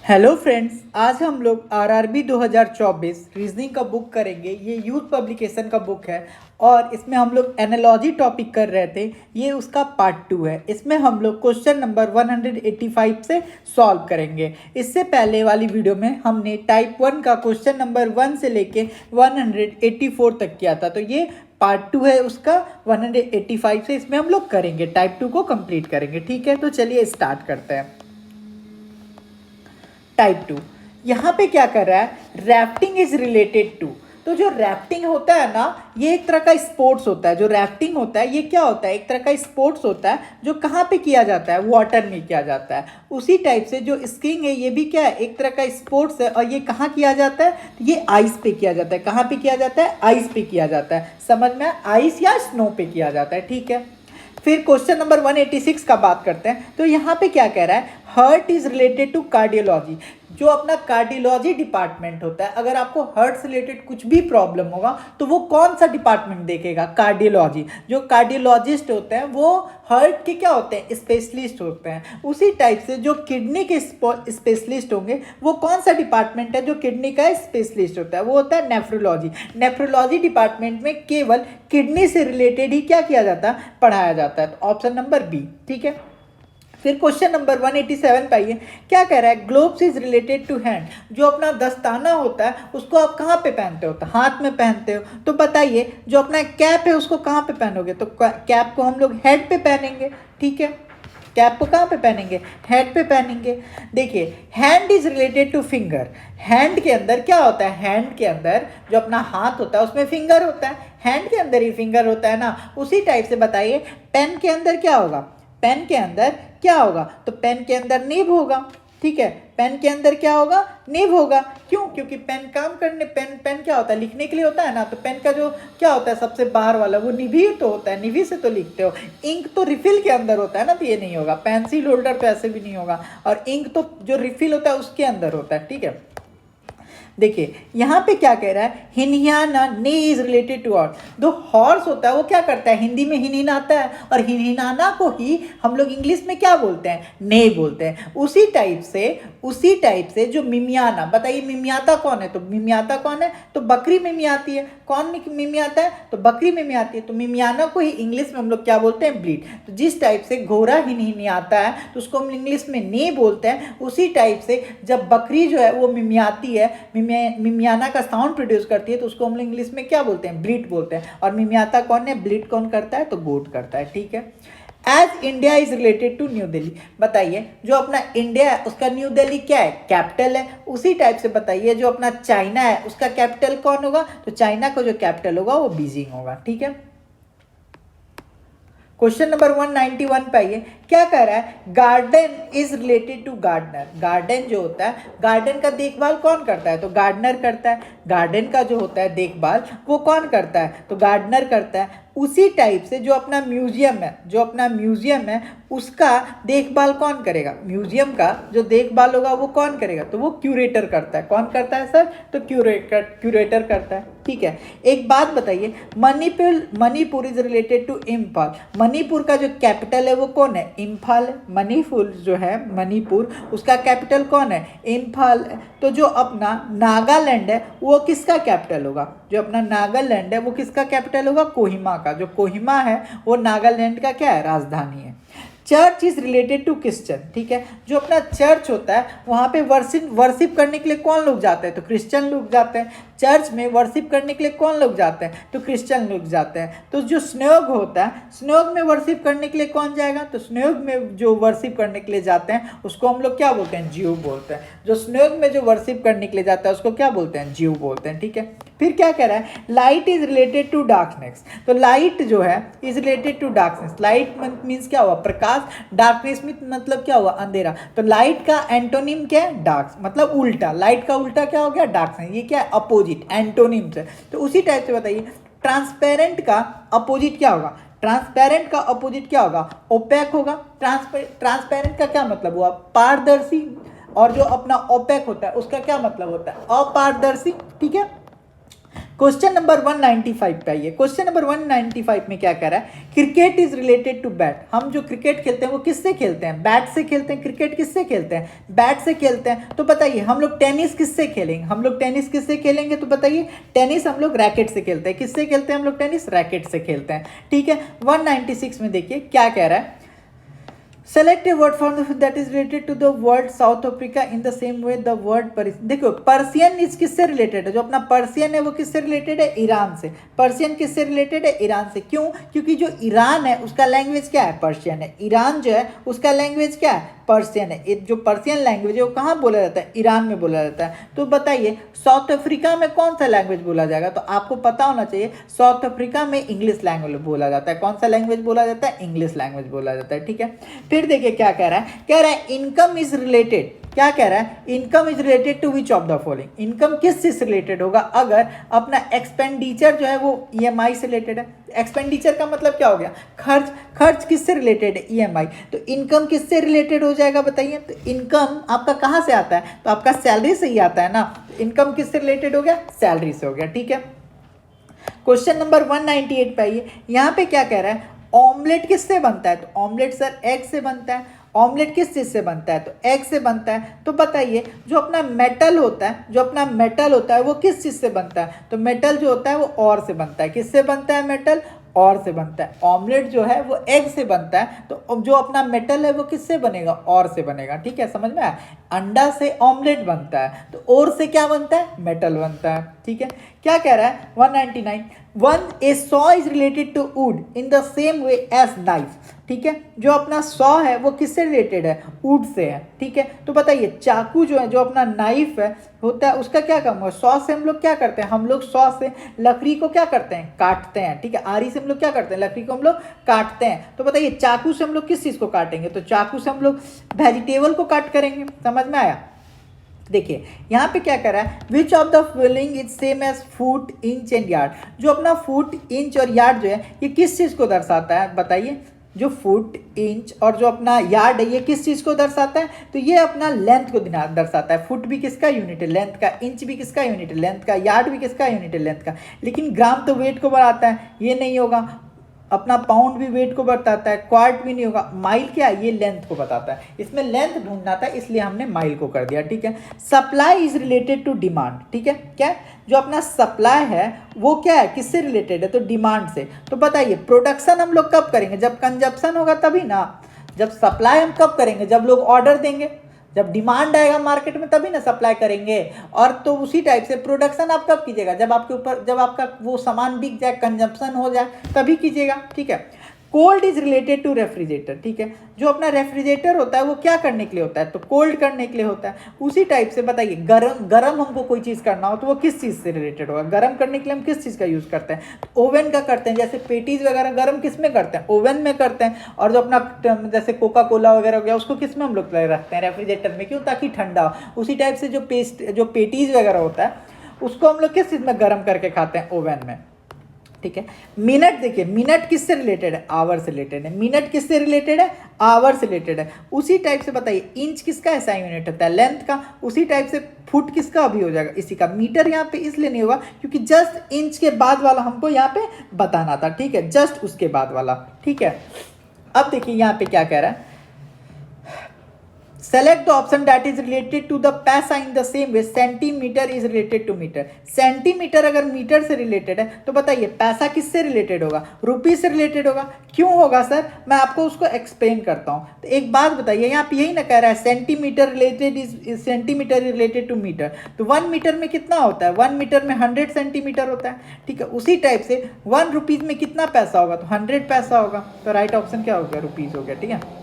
Hello friends, आज हम लोग आरआरबी 2024 रीजनिंग का बुक करेंगे। ये यूथ पब्लिकेशन का बुक है और इसमें हम लोग एनालॉजी टॉपिक कर रहे थे। ये उसका पार्ट 2 है। इसमें हम लोग क्वेश्चन नंबर 185 से सॉल्व करेंगे। इससे पहले वाली वीडियो में हमने टाइप 1 का क्वेश्चन नंबर 1 से लेके 184 तक किया था। तो ये पार्ट 2 है उसका 185 से इसमें हम लोग करेंगे, टाइप 2 को कंप्लीट करेंगे। ठीक है, तो चलिए स्टार्ट करते हैं। टाइप 2 यहाँ पे क्या कर रहा है, राफ्टिंग इज रिलेटेड टू। तो जो राफ्टिंग होता है ना, ये एक तरह का स्पोर्ट्स होता है। जो राफ्टिंग होता है ये क्या होता है, एक तरह का स्पोर्ट्स होता है जो कहाँ पे किया जाता है, वाटर में किया जाता है। उसी टाइप से जो स्कीइंग है ये भी क्या है, एक तरह का स्पोर्ट्स है। और ये कहाँ किया जाता है, ये आइस पे किया जाता है। कहाँ पे किया जाता है, आइस पे किया जाता है। समझ में, आइस या स्नो पे किया जाता है। ठीक है, फिर क्वेश्चन नंबर 186 का बात करते हैं। तो यहाँ पे क्या कह रहा है, heart is related to cardiology. जो अपना कार्डियोलॉजी डिपार्टमेंट होता है, अगर आपको हार्ट से रिलेटेड कुछ भी प्रॉब्लम होगा तो वो कौन सा डिपार्टमेंट देखेगा, कार्डियोलॉजी। जो कार्डियोलॉजिस्ट होते हैं वो हार्ट के क्या होते हैं, स्पेशलिस्ट होते हैं। उसी टाइप से जो किडनी के स्पेशलिस्ट होंगे वो कौन सा डिपार्टमेंट है जो किडनी का स्पेशलिस्ट होता है, वो होता है नेफ्रोलॉजी। नेफ्रोलॉजी डिपार्टमेंट में केवल किडनी से रिलेटेड ही क्या किया जाता है, पढ़ाया जाता है। तो ऑप्शन नंबर बी। ठीक है, फिर क्वेश्चन नंबर 187 पे आइए। क्या कह रहा है, gloves is related to hand. जो अपना दस्ताना होता है उसको आप कहाँ पे पहनते हो, तो हाथ में पहनते हो। तो बताइए, जो अपना कैप है उसको कहाँ पे पहनोगे, तो कैप को हम लोग हेड पे पहनेंगे। ठीक है, कैप को कहाँ पे पहनेंगे, हेड पे पहनेंगे। देखिए, hand is related two finger. Hand के अंदर क्या होता है, हैंड के अंदर जो अपना हाथ होता है उसमें फिंगर होता है। हैंड के अंदर ही फिंगर होता है ना। उसी टाइप से बताइए, पेन के अंदर क्या होगा, पेन के अंदर क्या होगा, तो पेन के अंदर निब होगा। ठीक है, पेन के अंदर क्या होगा, निब होगा। क्यों, क्योंकि पेन काम करने, पेन क्या होता है, लिखने के लिए होता है ना। तो पेन का जो क्या होता है सबसे बाहर वाला, वो निभी तो होता है, निभी से तो लिखते हो। इंक तो रिफिल के अंदर होता है ना, तो ये नहीं होगा। पेंसिल होल्डर पे ऐसे भी नहीं होगा। और इंक तो जो रिफिल होता है उसके अंदर होता है। ठीक है, देखिए यहाँ पे क्या कह रहा है, हिनहिनाना ने इज रिलेटेड टू हॉर्स। जो हॉर्स होता है वो क्या करता है, हिंदी में हिनहिनाता है। और हिनहिनाना को ही हम लोग इंग्लिश में क्या बोलते हैं, ने बोलते हैं। उसी टाइप से जो मिमियाना, बताइए मिमियाता कौन है, तो मिमियाता कौन है, तो बकरी मिमियाती है। कौन मिमियाता है, तो बकरी मिमियाती है। तो मिमियाना को ही इंग्लिश में हम लोग क्या बोलते हैं, ब्लीड। तो जिस टाइप से घोड़ा हिनहिनाता है तो उसको हम इंग्लिश में ने बोलते हैं। उसी टाइप से जब बकरी जो है वो मिमियाती है, मिमियाना का साउंड प्रोड्यूस करती है, तो उसको हम लोग इंग्लिश में क्या बोलते हैं, ब्लीट बोलते हैं। और मिमियाता कौन है, ब्लीट कौन करता है, तो गोट करता है। ठीक है, as India is related to new Delhi. बताइए, जो अपना इंडिया है उसका न्यू दिल्ली क्या है, कैपिटल है। उसी टाइप से बताइए, जो अपना चाइना है उसका कैपिटल कौन होगा, तो चाइना का जो कैपिटल होगा वो बीजिंग होगा। ठीक है, क्वेश्चन नंबर 191 पे आइए। क्या कह रहा है, garden is related to gardener. Garden जो होता है, गार्डन का देखभाल कौन करता है, तो गार्डनर करता है। गार्डन का जो होता है देखभाल वो कौन करता है, तो गार्डनर करता है। उसी टाइप से जो अपना म्यूजियम है उसका देखभाल कौन करेगा, म्यूजियम का जो देखभाल होगा वो कौन करेगा, तो वो क्यूरेटर करता है। कौन करता है सर, तो क्यूरेटर करता है। ठीक है, एक बात बताइए, Manipur is related to Imphal. Manipur का जो कैपिटल है वो कौन है, इम्फाल है। मणिपुर जो है, मणिपुर उसका कैपिटल कौन है, इम्फाल है। तो जो अपना नागालैंड है वो किसका कैपिटल होगा, जो अपना नागालैंड है वो किसका कैपिटल होगा, कोहिमा का। जो कोहिमा है वो नागालैंड का क्या है, राजधानी है। Church is related to Christian. ठीक है, जो अपना चर्च होता है वहाँ पे वर्शिप करने के लिए कौन लोग जाते हैं, तो क्रिश्चियन लोग जाते हैं। चर्च में वर्शिप करने के लिए कौन लोग जाते हैं, तो क्रिश्चियन लोग जाते हैं। तो जो स्नेग होता है, स्नेग में वर्शिप करने के लिए कौन जाएगा, तो स्नेग में जो वर्शिप करने के लिए जाते हैं उसको हम लोग क्या बोलते हैं, ज्यू बोलते हैं। जो स्नेग में जो वर्शिप करने के लिए जाता है उसको क्या बोलते हैं, ज्यू बोलते हैं। ठीक है, फिर क्या कह रहा है, light is related to darkness. तो लाइट जो है is related to darkness. Light means क्या हुआ, प्रकाश। डार्कनेस मतलब क्या हुआ, अंधेरा। तो लाइट का एंटोनिम क्या है, डार्क, मतलब उल्टा। लाइट का उल्टा क्या हो गया, डार्कनेस। ये क्या है, अपोजिट, एंटोनिम से। तो उसी टाइप से बताइए, ट्रांसपेरेंट का अपोजिट क्या होगा, ट्रांसपेरेंट का अपोजिट क्या होगा, ओपेक होगा। ट्रांसपेरेंट का क्या मतलब हुआ, पारदर्शी। और जो अपना ओपेक होता है उसका क्या मतलब होता है, अपारदर्शी। ठीक है, क्वेश्चन नंबर 195 पे आइए। क्वेश्चन नंबर 195 में क्या कह रहा है, cricket is related to bat. हम जो क्रिकेट खेलते हैं वो किससे खेलते हैं, बैट से खेलते हैं। क्रिकेट किससे खेलते हैं, बैट से खेलते हैं। तो बताइए हम लोग टेनिस किससे खेलेंगे, हम लोग टेनिस किससे खेलेंगे, तो बताइए टेनिस हम लोग रैकेट से खेलते हैं। किससे खेलते हैं हम लोग टेनिस, रैकेट से खेलते हैं, ठीक है। 196 में देखिए क्या कह रहा है, select a word from that is related to the word South Africa in the same way the word देखो पर्सियन इज किससे रिलेटेड है, जो अपना पर्सियन है वो किससे रिलेटेड है, ईरान से। पर्सियन किससे रिलेटेड है, ईरान से। क्यों, क्योंकि जो ईरान है उसका लैंग्वेज क्या है, पर्शियन है। ईरान जो है उसका लैंग्वेज क्या है, पर्शियन है। जो पर्शियन लैंग्वेज है वो कहाँ बोला जाता है, ईरान में बोला जाता है। तो बताइए साउथ अफ्रीका में कौन सा लैंग्वेज बोला जाएगा, तो आपको पता होना चाहिए साउथ अफ्रीका में इंग्लिश लैंग्वेज बोला जाता है। कौन सा लैंग्वेज बोला जाता है, इंग्लिश लैंग्वेज बोला जाता है, ठीक है। फिर देखिए क्या कह रहा है, कह रहा है इनकम इज रिलेटेड, क्या कह रहा है, income is related to which of the following. Income किस चीज से रिलेटेड होगा, अगर अपना एक्सपेंडिचर जो है वो ईएमआई से रिलेटेड है। एक्सपेंडिचर का मतलब क्या हो गया, खर्च। खर्च किससे रिलेटेड है, ईएमआई। तो इनकम किससे रिलेटेड हो जाएगा बताइए, तो इनकम आपका कहाँ से आता है, तो आपका सैलरी से ही आता है ना। तो इनकम किससे रिलेटेड हो गया, सैलरी से हो गया, ठीक है। क्वेश्चन नंबर 198 पे आइए। यहाँ पे क्या कह रहा है, ऑमलेट किससे बनता है, तो ऑमलेट सर एग से बनता है। ऑमलेट किस चीज़ से बनता है, तो एग से बनता है। तो बताइए जो अपना मेटल होता है, जो अपना मेटल होता है वो किस चीज़ से बनता है, तो मेटल जो होता है वो और से बनता है। किससे बनता है, मेटल और से बनता है। ऑमलेट जो है वो एग से बनता है, तो जो अपना मेटल है वो किससे बनेगा, और से बनेगा, ठीक है। समझ में आया, अंडा से ऑमलेट बनता है, तो और से क्या बनता है, मेटल बनता है, ठीक है। क्या कह रहा है 199, one a saw is related to wood in the same way as knife, ठीक है। जो अपना सॉ है वो किससे रिलेटेड है, वुड से है, ठीक है। तो बताइए चाकू जो है, जो अपना नाइफ है होता है, उसका क्या काम है, सॉ से हम लोग क्या करते हैं, हम लोग सॉ से लकड़ी को क्या करते हैं, काटते हैं, ठीक है। आरी से हम लोग क्या करते हैं, लकड़ी को हम लोग काटते हैं। तो बताइए चाकू से हम लोग किस चीज़ को काटेंगे, तो चाकू से हम लोग वेजिटेबल को काट करेंगे। समझ में आया। देखिए यहाँ पे क्या कर रहा है, which of the following is same as foot, inch and yard. जो अपना फुट, इंच और यार्ड जो है ये किस चीज़ को दर्शाता है, बताइए। जो फुट, इंच और जो अपना यार्ड है ये किस चीज़ को दर्शाता है, तो ये अपना लेंथ को दर्शाता है। फुट भी किसका यूनिट है, लेंथ का। इंच भी किसका यूनिट है, लेंथ का। यार्ड भी किसका यूनिट है, लेंथ का। लेकिन ग्राम तो वेट को बढ़ाता है, ये नहीं होगा। अपना पाउंड भी वेट को बताता है, क्वार्ट भी नहीं होगा। माइल क्या है, ये लेंथ को बताता है। इसमें लेंथ ढूंढना था इसलिए हमने माइल को कर दिया, ठीक है। Supply is related to demand, ठीक है। क्या, जो अपना सप्लाई है वो क्या है, किससे रिलेटेड है, तो डिमांड से। तो बताइए प्रोडक्शन हम लोग कब करेंगे, जब कंजप्शन होगा तभी ना। जब सप्लाई हम कब करेंगे, जब लोग ऑर्डर देंगे। जब डिमांड आएगा मार्केट में तभी ना सप्लाई करेंगे। और तो उसी टाइप से प्रोडक्शन आप कब कीजिएगा, जब आपके ऊपर, जब आपका वो सामान बिक जाए, कंजप्शन हो जाए, तभी कीजिएगा, ठीक है। Cold is related to refrigerator, ठीक है। जो अपना रेफ्रिजरेटर होता है वो क्या करने के लिए होता है, तो कोल्ड करने के लिए होता है। उसी टाइप से बताइए गरम हमको कोई चीज़ करना हो तो वो किस चीज़ से रिलेटेड होगा, गरम करने के लिए हम किस चीज़ का यूज़ करते हैं, तो ओवन का करते हैं। जैसे पेटीज वगैरह गरम किस में करते हैं, ओवन में करते हैं। और जो अपना जैसे कोका कोला वगैरह हो गया उसको किस में हम लोग रखते हैं, रेफ्रिजरेटर में। क्यों, ताकि ठंडा हो। उसी टाइप से जो पेटीज वगैरह होता है उसको हम लोग किस चीज़ में गर्म करके खाते हैं, ओवन में, ठीक है। मिनट देखिए, मिनट किससे रिलेटेड है, आवर से रिलेटेड है। मिनट किससे रिलेटेड है, आवर से रिलेटेड है। उसी टाइप से बताइए इंच किसका ऐसा यूनिट होता है, लेंथ का। उसी टाइप से फुट किसका अभी हो जाएगा, इसी का। मीटर यहाँ पे इसलिए नहीं होगा क्योंकि जस्ट इंच के बाद वाला हमको यहाँ पे बताना था, ठीक है, जस्ट उसके बाद वाला, ठीक है। अब देखिए यहाँ पे क्या कह रहा है, select the option that is related to the paisa in the same way centimetre is related to metre. Centimetre अगर मीटर से रिलेटेड है तो बताइए पैसा किससे रिलेटेड होगा, रुपी से रिलेटेड होगा। क्यों होगा सर, मैं आपको उसको एक्सप्लेन करता हूँ। तो एक बात बताइए, यहाँ पे यही ना कह रहा है centimetre related is centimetre is related to metre. तो 1 मीटर में कितना होता है, 1 मीटर में 100 सेंटीमीटर होता है, ठीक है। उसी टाइप से 1 रुपीज़ में कितना पैसा होगा, तो 100 पैसा होगा। तो राइट ऑप्शन क्या हो गया, रुपीज़ हो गया, ठीक है।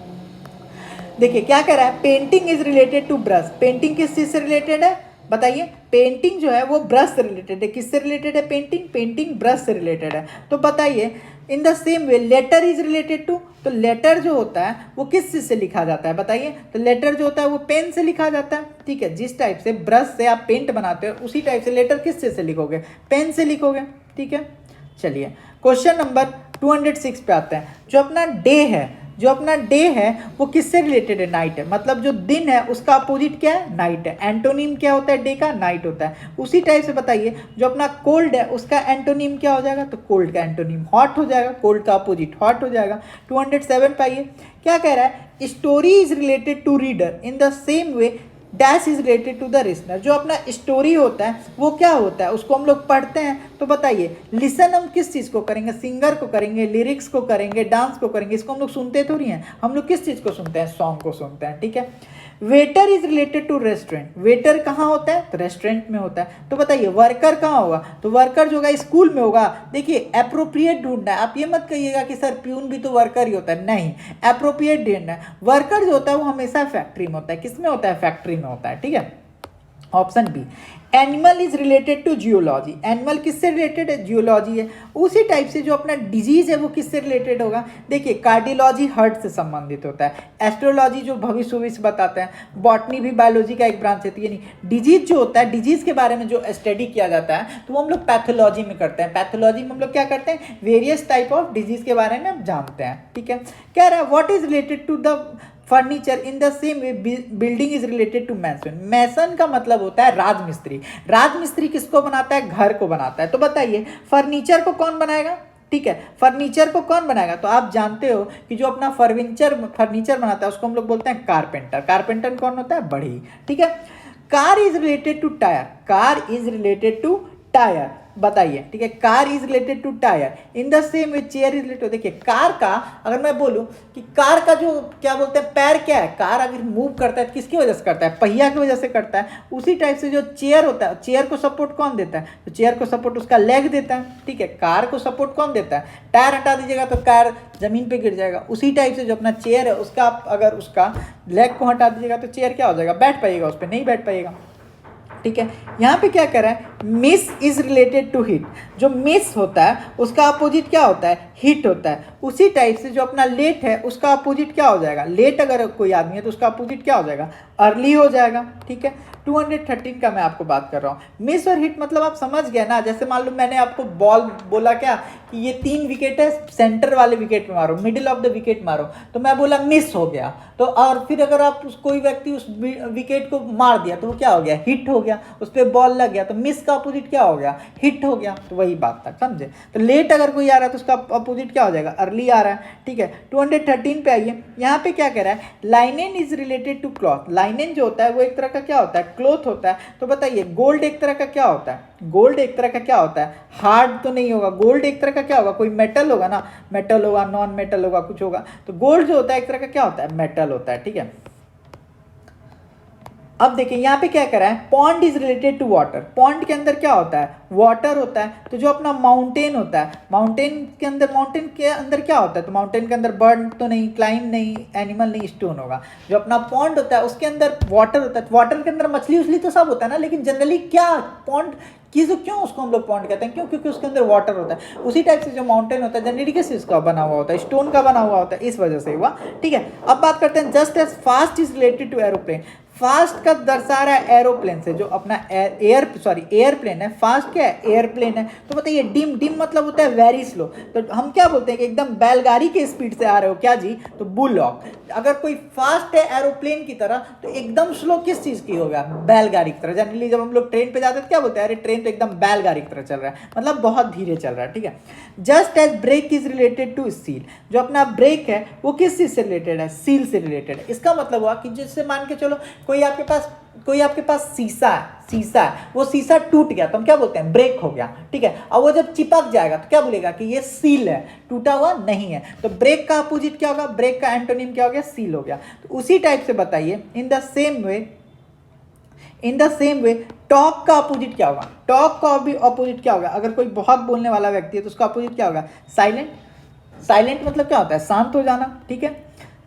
देखिए क्या कह रहा है, painting is related to brush. Painting किस चीज़ से रिलेटेड है, बताइए। पेंटिंग जो है वो ब्रश से रिलेटेड है। किससे रिलेटेड है, पेंटिंग, पेंटिंग ब्रश से रिलेटेड है। तो बताइए in the same way letter is related to, तो लेटर जो होता है वो किस चीज़ से लिखा जाता है, बताइए। तो लेटर जो होता है वो पेन से लिखा जाता है, ठीक है। जिस टाइप से ब्रश से आप पेंट बनाते हो उसी टाइप से लेटर किस चीज़ से लिखोगे, पेन से लिखोगे, ठीक है। चलिए क्वेश्चन नंबर 206 पे आते हैं। जो अपना डे है, जो अपना डे है वो किससे रिलेटेड है, नाइट है, मतलब जो दिन है उसका अपोजिट क्या है, नाइट है। एंटोनिम क्या होता है डे का, नाइट होता है। उसी टाइप से बताइए जो अपना कोल्ड है उसका एंटोनिम क्या हो जाएगा, तो कोल्ड का एंटोनिम हॉट हो जाएगा, कोल्ड का अपोजिट हॉट हो जाएगा। 207 पे आइए, क्या कह रहा है, story is related to reader in the same way dash is related to the listener. जो अपना स्टोरी होता है वो क्या होता है, उसको हम लोग पढ़ते हैं, तो बताइए लिसन हम किस चीज़ को करेंगे, सिंगर को करेंगे, लिरिक्स को करेंगे, डांस को करेंगे, इसको हम लोग सुनते थोड़ी हैं, हम लोग किस चीज़ को सुनते हैं, सॉन्ग को सुनते हैं, ठीक है। Waiter is related to restaurant, waiter कहाँ होता है, तो रेस्टोरेंट में होता है। तो बताइए वर्कर कहाँ होगा, तो वर्कर जो होगा स्कूल में होगा। देखिए अप्रोप्रिएट ढूंढना है, आप ये मत कहिएगा कि सर प्यून भी तो वर्कर ही होता है, नहीं, अप्रोप्रिएट ढूंढना है। वर्कर जो होता है वो हमेशा फैक्ट्री में होता है, किस में होता है, फैक्ट्री में होता है, ठीक है। Option B, animal is related to geology, animal किससे रिलेटेड है, जियोलॉजी है। उसी टाइप से जो अपना डिजीज है वो किससे रिलेटेड होगा, देखिए कार्डियोलॉजी हार्ट से संबंधित होता है, एस्ट्रोलॉजी जो भविष्य भविष्य बताते हैं, बॉटनी भी बायोलॉजी का एक ब्रांच है। नहीं, डिजीज जो होता है, डिजीज के बारे में जो स्टडी किया जाता है तो वो हम लोग पैथोलॉजी में करते हैं। पैथोलॉजी में हम लोग क्या करते हैं, वेरियस टाइप ऑफ डिजीज के बारे में जानते हैं, ठीक है। कह रहा है what is related to the furniture in the same way building is related to mason. Mason का मतलब होता है राजमिस्त्री। राजमिस्त्री किसको बनाता है, घर को बनाता है। तो बताइए फर्नीचर को कौन बनाएगा, ठीक है, फर्नीचर को कौन बनाएगा, तो आप जानते हो कि जो अपना फर्नीचर बनाता है उसको हम लोग बोलते हैं कारपेंटर। कारपेंटर कौन होता है, बढ़ई, ठीक है। Car is related to tyre, car is related to tyre, बताइए, ठीक है, car is related to tyre in the same way chair is related. देखिए कार का अगर मैं बोलूं कि कार का जो क्या बोलते हैं पैर क्या है, कार अगर मूव करता है तो किसकी वजह से करता है, पहिया की वजह से करता है। उसी टाइप से जो चेयर होता है, चेयर को सपोर्ट कौन देता है, तो चेयर को सपोर्ट उसका लेग देता है, ठीक है। कार को सपोर्ट कौन देता है, टायर हटा दीजिएगा तो कार जमीन पे गिर जाएगा। उसी टाइप से जो अपना चेयर है उसका अगर उसका लेग को हटा दीजिएगा तो चेयर क्या हो जाएगा, बैठ पाइएगा, उस पर नहीं बैठ पाइएगा, ठीक है। यहाँ पे क्या कर रहा है, miss is related to heat, जो मिस होता है उसका अपोजिट क्या होता है, हीट होता है। उसी टाइप से जो अपना लेट है उसका अपोजिट क्या हो जाएगा, लेट अगर कोई आदमी है तो उसका अपोजिट क्या हो जाएगा, अर्ली हो जाएगा, ठीक है। 213 का मैं आपको बात कर रहा हूँ। मिस और हिट मतलब आप समझ गए ना, जैसे मान लो मैंने आपको बॉल बोला क्या कि ये 3 विकेट है, सेंटर वाले विकेट में मारो, मिडिल ऑफ द विकेट मारो, तो मैं बोला मिस हो गया, तो और फिर अगर आप कोई व्यक्ति उस विकेट को मार दिया तो वो क्या हो गया, हिट हो गया, उस पर बॉल लग गया, तो मिस का अपोजिट क्या हो गया, हिट हो गया। तो वही बात था, समझे। तो लेट अगर कोई आ रहा है तो उसका अपोजिट क्या हो जाएगा, अर्ली आ रहा है, ठीक है। 213 पे आइए, यहाँ पे क्या कह रहा है, लाइनेन इज रिलेटेड टू क्लॉथ। लाइनेन जो होता है वो एक तरह का क्या होता है, क्लोथ होता है। तो बताइए गोल्ड एक तरह का क्या होता है, गोल्ड एक तरह का क्या होता है, हार्ड तो नहीं होगा, गोल्ड एक तरह का क्या होगा, कोई मेटल होगा ना, मेटल होगा, नॉन मेटल होगा, कुछ होगा। तो गोल्ड जो होता है एक तरह का क्या होता है, मेटल होता है, ठीक है। अब देखिए यहाँ पे क्या करा है, pond is related to water. Pond के अंदर क्या होता है, वाटर होता है। तो जो अपना माउंटेन होता है, माउंटेन के अंदर क्या होता है, तो माउंटेन के अंदर बर्ड तो नहीं, क्लाइम नहीं, एनिमल नहीं, स्टोन होगा। जो अपना पॉन्ड होता है उसके अंदर वाटर होता है। वाटर के अंदर मछली उछली तो सब होता है ना, लेकिन जनरली क्या पॉन्ड क्यों उसको हम लोग पॉन्ड कहते हैं, क्यों, क्योंकि उसके अंदर वाटर होता है। उसी टाइप से जो माउंटेन होता है जनरली किस चीज़ का बना हुआ होता है, स्टोन का बना हुआ होता है, इस वजह से हुआ, ठीक है। अब बात करते हैं just as fast is related to aeroplane. Fast का दर्शा रहा है एरोप्लेन से, जो अपना एयरप्लेन है, फास्ट क्या है, एयरप्लेन है। तो बताइए डिम मतलब होता है वेरी स्लो। तो हम क्या बोलते हैं कि एकदम बैलगाड़ी के स्पीड से आ रहे हो क्या जी, तो बुलॉक। अगर कोई फास्ट है एरोप्लेन की तरह तो एकदम स्लो किस चीज़ की होगा, बैलगाड़ी की तरह। जनरली जब हम लोग ट्रेन पे जाते हैं तो क्या बोलते हैं, अरे ट्रेन तो एकदम बैलगाड़ी की तरह चल रहा है, मतलब बहुत धीरे चल रहा है, ठीक है। Just as break is related to seal. जो अपना ब्रेक है वो किस चीज़ से रिलेटेड है, सील से रिलेटेड है। इसका मतलब हुआ कि जिससे मान के चलो कोई आपके पास शीशा है, वो शीशा टूट गया तो हम क्या बोलते हैं, ब्रेक हो गया, ठीक है। और वो जब चिपक जाएगा तो क्या बोलेगा कि ये सील है, टूटा हुआ नहीं है। तो ब्रेक का अपोजिट क्या होगा, ब्रेक का एंटोनिम क्या हो गया, सील हो गया। तो उसी टाइप से बताइए in the same way talk का अपोजिट क्या होगा, टॉक का भी अपोजिट क्या होगा। अगर कोई बहुत बोलने वाला व्यक्ति है तो उसका अपोजिट क्या होगा, साइलेंट। साइलेंट मतलब क्या होता है, शांत हो जाना, ठीक है।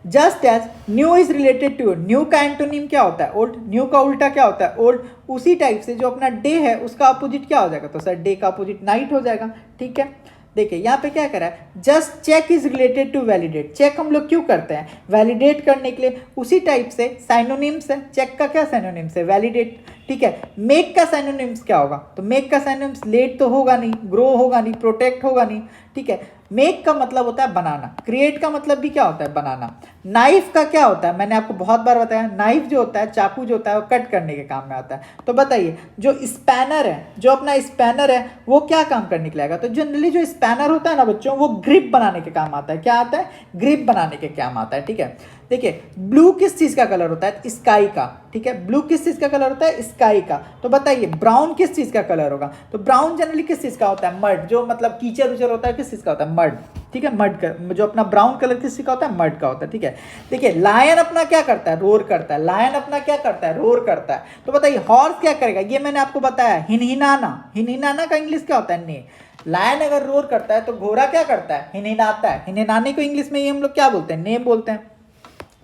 Just as new is related to, new का एंटोनिम क्या होता है, ओल्ड। न्यू का उल्टा क्या होता है, ओल्ड। उसी टाइप से जो अपना डे है उसका अपोजिट क्या हो जाएगा, तो सर डे का अपोजिट नाइट हो जाएगा, ठीक है। देखिए यहाँ पे क्या करा है, just check is related to validate. Check हम लोग क्यों करते हैं, वैलिडेट करने के लिए। उसी टाइप से साइनोनिम्स है, चेक का क्या साइनोनिम्स है, वैलिडेट, ठीक है। मेक का साइनोनिम्स क्या होगा, तो मेक का साइनोनिम्स लेट तो होगा नहीं, ग्रो होगा नहीं, प्रोटेक्ट होगा नहीं, ठीक है। मेक का मतलब होता है बनाना, क्रिएट का मतलब भी क्या होता है बनाना। नाइफ का क्या होता है, मैंने आपको बहुत बार बताया, नाइफ जो होता है, चाकू जो होता है वो कट करने के काम में आता है। तो बताइए जो स्पैनर है, जो अपना स्पैनर है वो क्या काम करने के लिए आएगा, तो जनरली जो स्पैनर होता है ना बच्चों, वो ग्रिप बनाने के काम आता है। क्या आता है, ग्रिप बनाने के काम आता है। ठीक है, देखिए ब्लू किस चीज का कलर होता है, स्काई का। ठीक है, ब्लू किस चीज का कलर होता है, स्काई का। तो बताइए ब्राउन किस चीज का कलर होगा, तो ब्राउन जनरली किस चीज का होता है, मड, जो मतलब कीचड़ उचड़ होता है किस चीज का होता है, मड। ठीक है, मड का जो अपना ब्राउन कलर किस चीज का होता है, मड का होता है। ठीक है, देखिए लायन अपना क्या करता है, रोर करता है। लायन अपना क्या करता है, रोर करता है। तो बताइए हॉर्स क्या करेगा, ये मैंने आपको बताया, हिनहिनाना। हिनहिनाना का इंग्लिश क्या होता है, ने। लायन अगर रोर करता है तो घोड़ा क्या करता है, हिनहिनाता है। हिनहिनाने को इंग्लिश में ये हम लोग क्या बोलते हैं, ने बोलते हैं।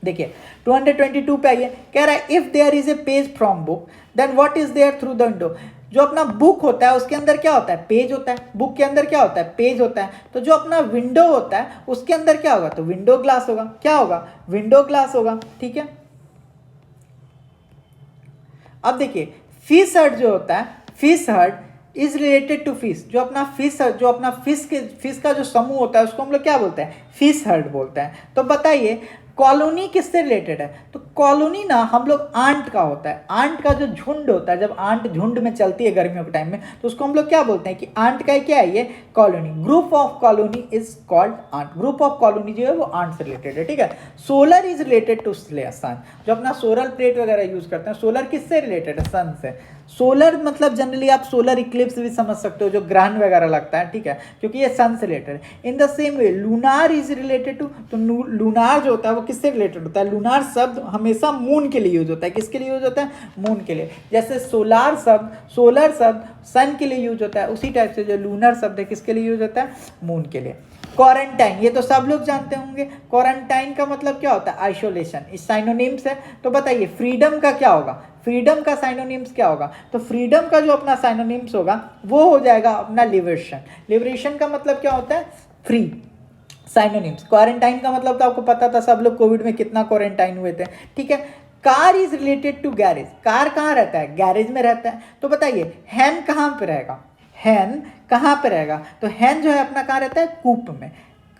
देखिए 222 पे आइए, कह रहा है if there is a page from book then what is there through the window. जो अपना बुक होता है उसके अंदर क्या होता है, पेज होता है। बुक के अंदर क्या होता है, पेज होता है। तो जो अपना विंडो होता है उसके अंदर क्या होगा, तो विंडो ग्लास होगा। क्या होगा, विंडो ग्लास होगा। ठीक है, अब देखिए फिश हट जो होता है, फिश हट इज रिलेटेड टू फिश। जो अपना फिश का जो समूह होता है उसको हम लोग क्या बोलते हैं, फिश हर्ड बोलते हैं। तो बताइए कॉलोनी किससे रिलेटेड है, तो कॉलोनी ना हम लोग आंट का होता है। आंट का जो झुंड होता है, जब आंट झुंड में चलती है गर्मियों के टाइम में, तो उसको हम लोग क्या बोलते हैं कि आंट का क्या है, ये colony. Group of colony is called ant. Group of colony जो है वो आंट से रिलेटेड है। ठीक है, solar is related to sun. जो अपना सोलर प्लेट वगैरह यूज करते हैं, सोलर किससे रिलेटेड है, सन से। सोलर मतलब जनरली आप सोलर इक्लिप्स भी समझ सकते हो, जो ग्रहण वगैरह लगता है। ठीक है, क्योंकि ये सन से रिलेटेड है। In the same way lunar is related to, तो लूनार जो होता है वो किससे रिलेटेड होता है, लूनार शब्द हमेशा मून के लिए यूज होता है। किसके लिए यूज होता है, मून के लिए। जैसे सोलर शब्द सन के लिए यूज होता है, उसी टाइप से जो लूनर शब्द है किसके लिए यूज होता है, मून के लिए। क्वारंटाइन, ये तो सब लोग जानते होंगे। क्वारंटाइन का मतलब क्या होता है, आइसोलेशन। इस साइनोनिम्स है। तो बताइए फ्रीडम का क्या होगा, फ्रीडम का साइनोनिम्स क्या होगा, तो फ्रीडम का जो अपना साइनोनिम्स होगा वो हो जाएगा अपना लिबरेशन। लिबरेशन का मतलब क्या होता है, फ्री। साइनोनिम्स, क्वारंटाइन का मतलब तो आपको पता था, सब लोग कोविड में कितना क्वारंटाइन हुए थे। ठीक है, car is related to garage. Car कहाँ रहता है, गैरेज में रहता है। तो बताइए हैन कहाँ पे रहेगा, हैन कहाँ पे रहेगा, तो हैन जो है अपना कहाँ रहता है, कूप में।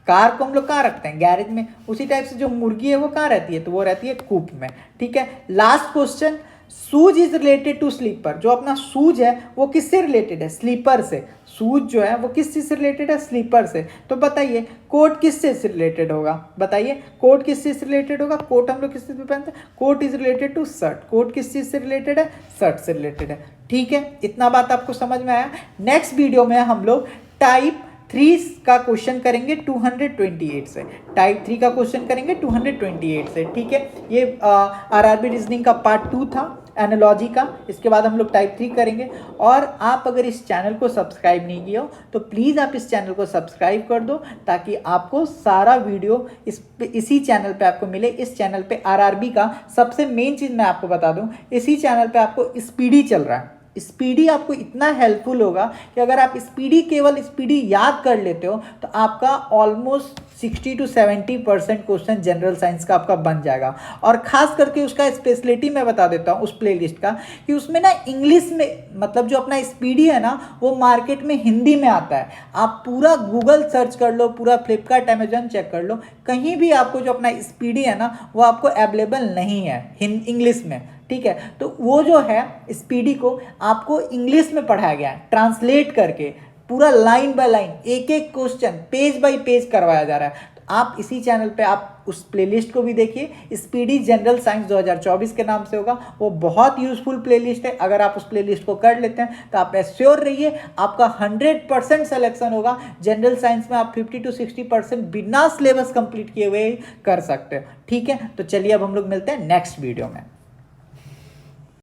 कार को हम लोग कहाँ रखते हैं, गैरेज में। उसी टाइप से जो मुर्गी है वो कहाँ रहती है, तो वो रहती है कूप में। ठीक है, last question, shoes is related to slipper. जो अपना सूज है वो किससे रिलेटेड है, स्लीपर से। सूज जो है वो किस चीज से रिलेटेड है, स्लीपर से। तो बताइए कोट किस चीज से रिलेटेड होगा, बताइए कोट किस चीज से रिलेटेड होगा। कोट हम लोग किस चीज पे पहनते हैं, coat is related to shirt. Coat किस चीज से रिलेटेड है, शर्ट से रिलेटेड है। ठीक है, इतना बात आपको समझ में आया। नेक्स्ट वीडियो में हम लोग टाइप 3 का क्वेश्चन करेंगे 228 से। टाइप 3 का क्वेश्चन करेंगे 228 से। ठीक है, ये आरआरबी रीजनिंग का पार्ट 2 था, एनालॉजी का। इसके बाद हम लोग टाइप 3 करेंगे। और आप अगर इस चैनल को सब्सक्राइब नहीं किया हो तो प्लीज़ आप इस चैनल को सब्सक्राइब कर दो, ताकि आपको सारा वीडियो इसी चैनल पे आपको मिले। इस चैनल पे आरआरबी का सबसे मेन चीज़ मैं आपको बता दूं, इसी चैनल पे आपको स्पीडी चल रहा है। स्पीडी आपको इतना हेल्पफुल होगा कि अगर आप केवल स्पीडी याद कर लेते हो तो आपका almost 60 to 70% question general science का आपका बन जाएगा। और खास करके उसका स्पेशलिटी मैं बता देता हूँ उस प्लेलिस्ट का, कि उसमें ना इंग्लिश में, मतलब जो अपना स्पीडी है ना वो मार्केट में हिंदी में आता है। आप पूरा गूगल सर्च कर लो, पूरा फ्लिपकार्ट अमेजन चेक कर लो, कहीं भी आपको जो अपना स्पीडी है ना वो आपको अवेलेबल नहीं है इंग्लिश में। ठीक है, तो वो जो है स्पीडी को आपको इंग्लिश में पढ़ाया गया है, ट्रांसलेट करके पूरा लाइन बाय लाइन, एक एक क्वेश्चन पेज बाय पेज करवाया जा रहा है। तो आप इसी चैनल पे आप उस प्लेलिस्ट को भी देखिए, स्पीडी जनरल साइंस 2024 के नाम से होगा। वो बहुत यूजफुल प्लेलिस्ट है। अगर आप उस प्लेलिस्ट को कर लेते हैं तो आप एश्योर रहिए आपका 100% सिलेक्शन होगा। जनरल साइंस में आप 50 to 60% बिना सिलेबस कंप्लीट किए हुए कर सकते हो। ठीक है, तो चलिए अब हम लोग मिलते हैं नेक्स्ट वीडियो में।